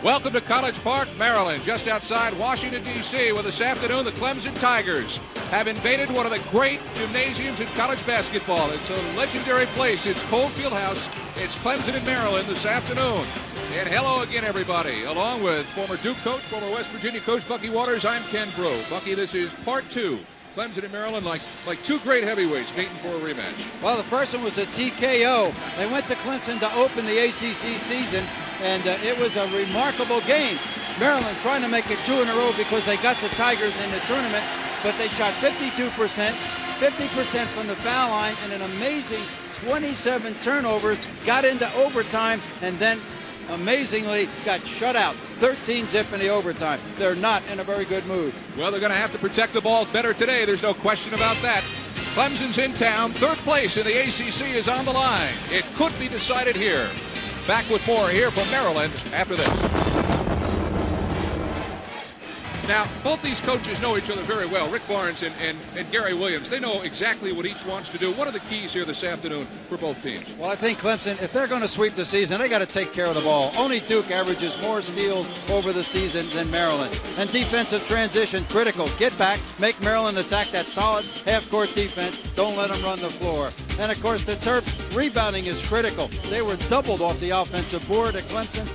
Welcome to College Park, Maryland, just outside Washington, D.C., where this afternoon the Clemson Tigers have invaded one of the great gymnasiums in college basketball. It's a legendary place. It's Cole Fieldhouse. It's Clemson in Maryland this afternoon. And hello again, everybody. Along with former Duke coach, former West Virginia coach Bucky Waters, I'm Ken Broo. Bucky, this is part two. Clemson in Maryland, like two great heavyweights meeting for a rematch. Well, the first one was a TKO. They went to Clemson to open the ACC season, and it was a remarkable game. Maryland trying to make it 2 in a row because they got the Tigers in the tournament, but they shot 52%, 50% from the foul line, and an amazing 27 turnovers, got into overtime, and then amazingly got shut out. 13-zip in the overtime. They're not in a very good mood. Well, they're going to have to protect the ball better today. There's no question about that. Clemson's in town. Third place in the ACC is on the line. It could be decided here. Back with more here from Maryland after this. Now, both these coaches know each other very well. Rick Barnes and Gary Williams. They know exactly what each wants to do. What are the keys here this afternoon for both teams? Well, I think Clemson, if they're going to sweep the season, they got to take care of the ball. Only Duke averages more steals over the season than Maryland. And defensive transition, critical. Get back, make Maryland attack that solid half-court defense. Don't let them run the floor. And, of course, the Terps rebounding is critical. They were doubled off the offensive board at Clemson,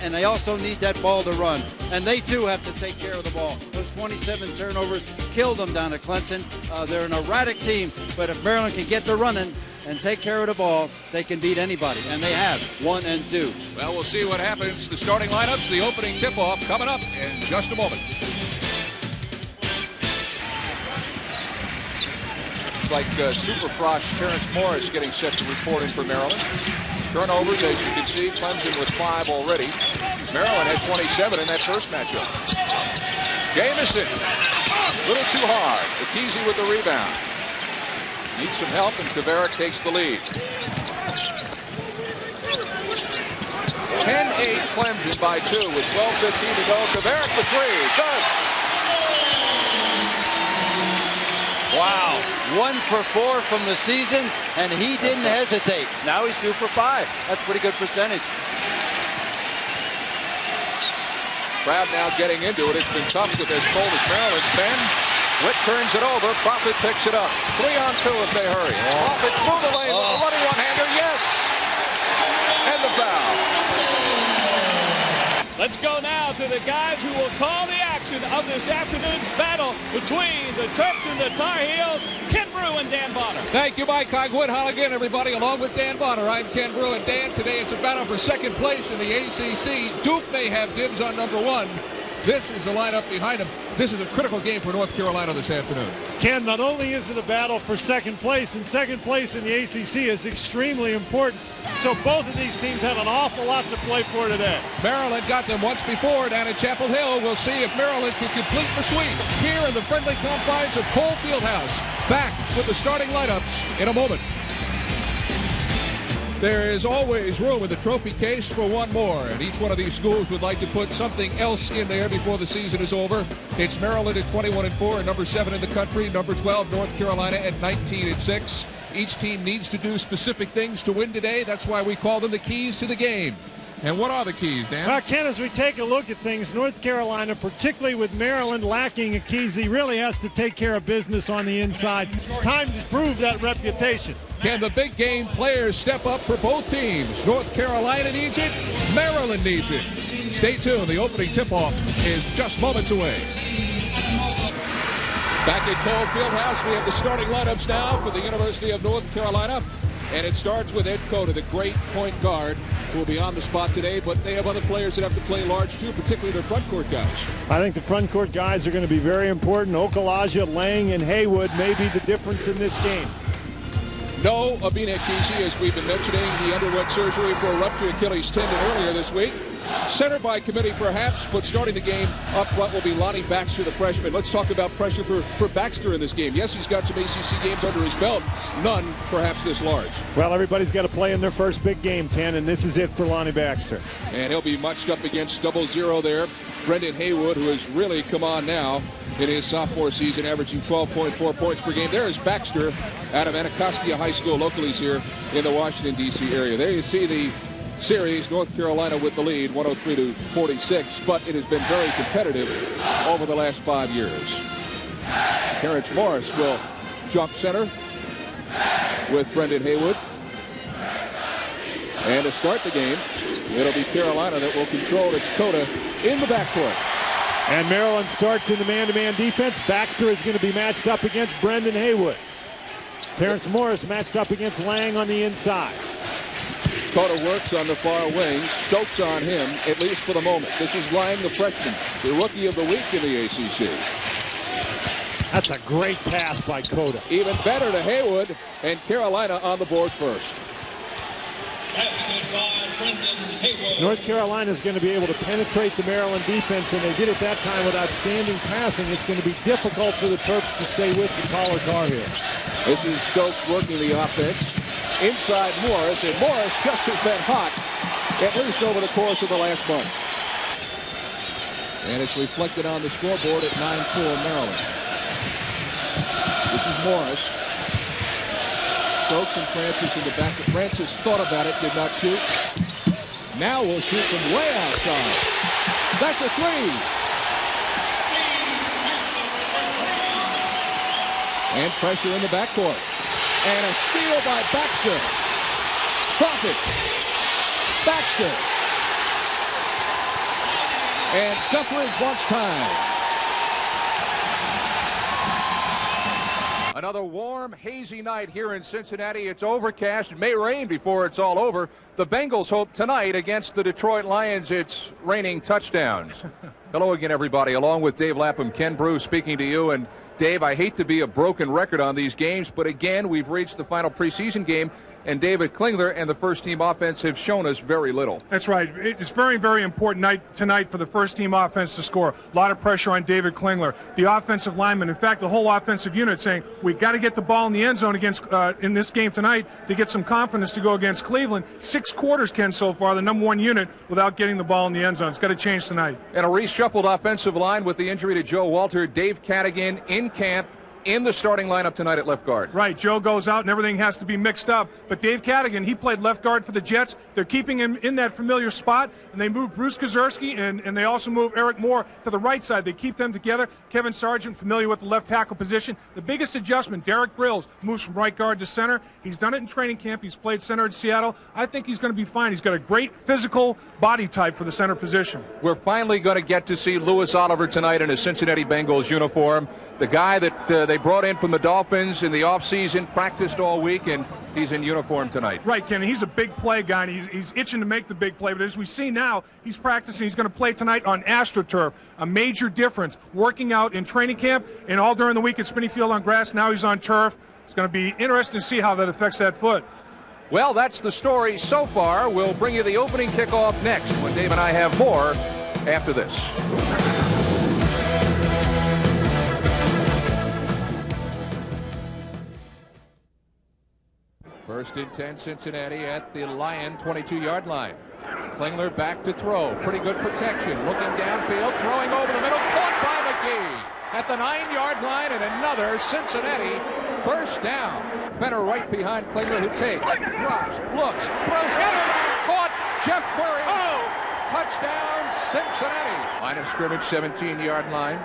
and they also need that ball to run. And they, too, have to take care of the ball. Those 27 turnovers killed them down at Clemson. They're an erratic team, but if Maryland can get the running and take care of the ball, they can beat anybody, and they have 1 and 2. Well, we'll see what happens. The starting lineups, the opening tip-off coming up in just a moment. It's like Super Frost Terrence Morris getting set to report in for Maryland. Turnovers, as you can see, Clemson with 5 already. Maryland had 27 in that first matchup. Jamison, a little too hard. Akese with the rebound. Needs some help, and Kaveric takes the lead. 10-8 Clemson by 2 with 12:15 to go. Kaveric for 3. Good. Wow. 1 for 4 from the season, and he didn't hesitate. Now he's 2 for 5. That's pretty good percentage. Crowd now getting into it. It's been tough with as cold as Maryland's been. Witt turns it over. Profit picks it up. 3 on 2 if they hurry. Profit through the lane with a running one-hander. Yes! And the foul. Let's go now to the guys who will call the action of this afternoon's battle between the Terps and the Tar Heels, Ken Broo and Dan Bonner. Thank you, Mike Hogwood. Hello again, everybody. Along with Dan Bonner, I'm Ken Broo. And Dan, today it's a battle for second place in the ACC. Duke may have dibs on number 1. This is the lineup behind him. This is a critical game for North Carolina this afternoon. Ken, not only is it a battle for second place, and second place in the ACC is extremely important. So both of these teams have an awful lot to play for today. Maryland got them once before down at Chapel Hill. We'll see if Maryland can complete the sweep here in the friendly confines of Cole Fieldhouse. Back with the starting lineups in a moment. There is always room in the trophy case for one more, and each one of these schools would like to put something else in there before the season is over. It's Maryland at 21-4 and number 7 in the country, number 12 North Carolina at 19-6. Each team needs to do specific things to win today. That's why we call them the keys to the game. And what are the keys, Dan? Well, Ken, as we take a look at things, North Carolina, particularly with Maryland lacking Akese, really has to take care of business on the inside. It's time to prove that reputation. Can the big game players step up for both teams? North Carolina needs it. Maryland needs it. Stay tuned. The opening tip-off is just moments away. Back at Cole Fieldhouse, we have the starting lineups now for the University of North Carolina. And it starts with Ed Cota, the great point guard, who will be on the spot today. But they have other players that have to play large, too, particularly their front court guys. I think the front court guys are going to be very important. Okalaja, Lang, and Haywood may be the difference in this game. No Abina Akese, as we've been mentioning. He underwent surgery for a ruptured Achilles tendon earlier this week. Center by committee, perhaps, but starting the game up front will be Lonnie Baxter, the freshman. Let's talk about pressure for Baxter in this game. Yes, he's got some ACC games under his belt. None, perhaps, this large. Well, everybody's got to play in their first big game, Ken, and this is it for Lonnie Baxter. And he'll be matched up against 0-0 there. Brendan Haywood, who has really come on now in his sophomore season, averaging 12.4 points per game. There is Baxter out of Anacostia High School, locally here in the Washington, D.C. area. There you see the series. North Carolina with the lead, 103-46, but it has been very competitive over the last 5 years. Terrence Morris will jump center with Brendan Haywood. And to start the game, it'll be Carolina that will control its Cota in the backcourt. And Maryland starts in the man-to-man defense. Baxter is going to be matched up against Brendan Haywood. Terrence Morris matched up against Lang on the inside. Cota works on the far wing. Stokes on him, at least for the moment. This is Lang, the freshman, the rookie of the week in the ACC. That's a great pass by Cota. Even better to Haywood, and Carolina on the board first. North Carolina is going to be able to penetrate the Maryland defense, and they did it that time with outstanding passing. It's going to be difficult for the Terps to stay with the taller Tar Heels. This is Stokes working the offense. Inside Morris, and Morris just has been hot, at least over the course of the last month. And it's reflected on the scoreboard at 9-4 Maryland. This is Morris. Stokes and Francis in the back. Francis thought about it, did not shoot. Now will shoot from way outside. That's a three. And pressure in the backcourt. And a steal by Baxter. Profit. Baxter. And Guthridge wants time. Another warm, hazy night here in Cincinnati. It's overcast. It may rain before it's all over. The Bengals hope tonight against the Detroit Lions it's raining touchdowns. Hello again, everybody. Along with Dave Lapham, Ken Broo speaking to you. And Dave, I hate to be a broken record on these games, but again, we've reached the final preseason game, and David Klingler and the first-team offense have shown us very little. That's right. It's very, very important night tonight for the first-team offense to score. A lot of pressure on David Klingler. The offensive lineman, in fact, the whole offensive unit saying, we've got to get the ball in the end zone against in this game tonight to get some confidence to go against Cleveland. 6 quarters, Ken, so far, the number 1 unit without getting the ball in the end zone. It's got to change tonight. And a reshuffled offensive line with the injury to Joe Walter. Dave Cadigan in camp, in the starting lineup tonight at left guard. Right, Joe goes out and everything has to be mixed up. But Dave Cadigan, he played left guard for the Jets. They're keeping him in that familiar spot, and they move Bruce Kazurski, and they also move Eric Moore to the right side. They keep them together. Kevin Sargent, familiar with the left tackle position. The biggest adjustment, Derek Brills moves from right guard to center. He's done it in training camp. He's played center in Seattle. I think he's going to be fine. He's got a great physical body type for the center position. We're finally going to get to see Louis Oliver tonight in a Cincinnati Bengals uniform. The guy that they brought in from the Dolphins in the offseason, practiced all week, and he's in uniform tonight. Right, Ken. He's a big play guy, and he's itching to make the big play. But as we see now, he's practicing. He's going to play tonight on AstroTurf, a major difference. Working out in training camp and all during the week at Spinney Field on grass. Now he's on turf. It's going to be interesting to see how that affects that foot. Well, that's the story so far. We'll bring you the opening kickoff next when Dave and I have more after this. First and 10, Cincinnati at the Lion 22-yard line. Klingler back to throw. Pretty good protection. Looking downfield, throwing over the middle. Caught by McGee at the 9-yard line, and another Cincinnati first down. Fenner right behind Klingler, who takes, drops, looks, throws inside, caught. Jeff Query. Touchdown, Cincinnati. Line of scrimmage, 17-yard line.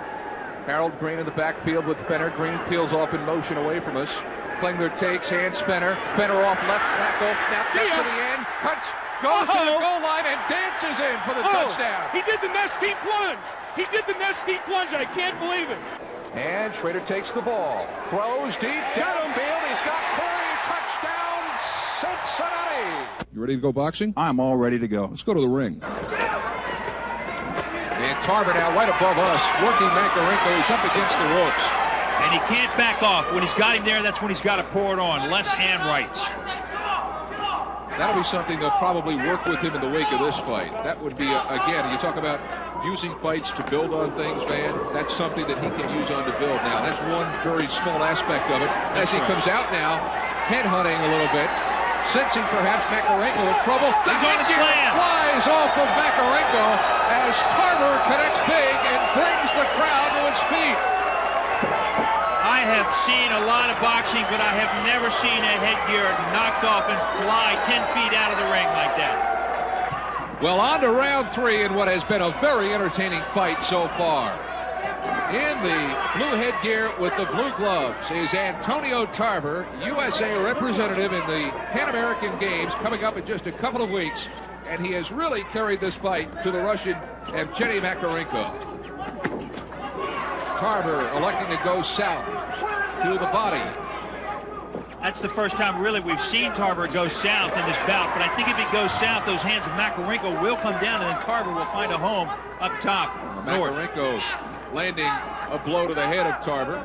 Harold Green in the backfield with Fenner. Green peels off in motion away from us. Klingler takes, hands Fenner. Fenner off left tackle. Now cuts to the end. Cuts, goes to the goal line and dances in for the touchdown. He did the Nesty plunge. He did the Nesty plunge. I can't believe it. And Schrader takes the ball. Throws deep downfield. He's got Curry. Touchdown, Cincinnati. You ready to go boxing? I'm all ready to go. Let's go to the ring. And Tarver now right above us, working Makarenko. He's up against the ropes. And he can't back off. When he's got him there, that's when he's got to pour it on, lefts and rights. That'll be something they'll probably work with him in the wake of this fight. That would be, again, you talk about using fights to build on things, man. That's something that he can use on to build now. That's one very small aspect of it. As he comes out now, headhunting a little bit, sensing perhaps Makarenko in trouble. He's on his plan. Flies off of Makarenko as Tarver connects big and brings the crowd to its feet. I have seen a lot of boxing, but I have never seen a headgear knocked off and fly 10 feet out of the ring like that. Well, on to round 3 in what has been a very entertaining fight so far. In the blue headgear with the blue gloves is Antonio Tarver, USA representative in the Pan American Games coming up in just a couple of weeks. And he has really carried this fight to the Russian Evgeny Makarenko. Tarver electing to go south to the body. That's the first time really we've seen Tarver go south in this bout, but I think if he goes south, those hands of Makarenko will come down, and then Tarver will find a home up top, north. Makarenko landing a blow to the head of Tarver.